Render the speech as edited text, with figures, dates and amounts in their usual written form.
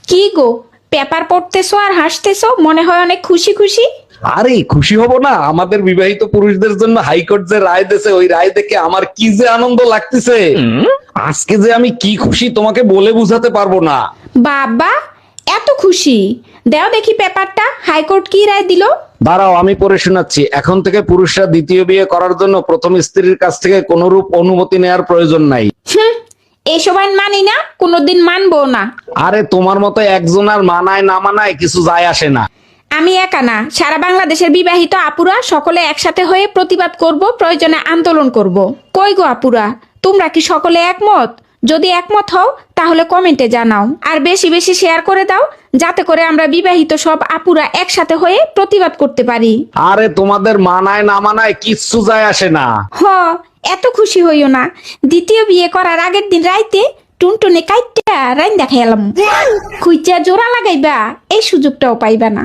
কি গো, পেপার পড়তেছো আর হাসতেছো, মনে হয় অনেক খুশি খুশি। আরে খুশি হব না? আমাদের বিবাহিত পুরুষদের জন্য হাইকোর্ট যে রায় দিয়েছে, ওই রায় দেখে আমার কি যে আনন্দ লাগতেছে। আজকে যে আমি কি খুশি তোমাকে বলে বুঝাতে পারবো না। বাবা, এত খুশি? দাও দেখি পেপারটা, হাইকোর্ট কি রায় দিল। দাঁড়াও আমি পড়ে শোনাচ্ছি। এখন থেকে পুরুষরা দ্বিতীয় বিয়ে করার জন্য প্রথম স্ত্রীর কাছ থেকে কোনরূপ অনুমতি নেওয়ার প্রয়োজন নাই। হুম, এসব আইন মানি না, কোনোদিন মানবো না। আরে তোমার মতো একজন আর মানায় না মানায় কিছু যায় আসে না। আমি একা না, সারা বাংলাদেশের বিবাহিত আপুরা সকলে একসাথে হয়ে প্রতিবাদ করব, প্রয়োজনে আন্দোলন করব। কই গো আপুরা, তোমরা কি সকলে একমত? যদি একমত হও তাহলে কমেন্টে জানাও, আর বেশি বেশি শেয়ার করে দাও, যাতে করে আমরা বিবাহিত সব আপুরা একসাথে হয়ে প্রতিবাদ করতে পারি। আরে তোমাদের মানায় না মানায় কিচ্ছু যায় আসে না। হ, এত খুশি হইও না। দ্বিতীয় বিয়ে করার আগের দিন রাইতে টুনটুনে কাইটা রাইন দেখাইলাম। খুইচা জোড়া লাগাইবা, এই সুযোগটাও পাইবা না।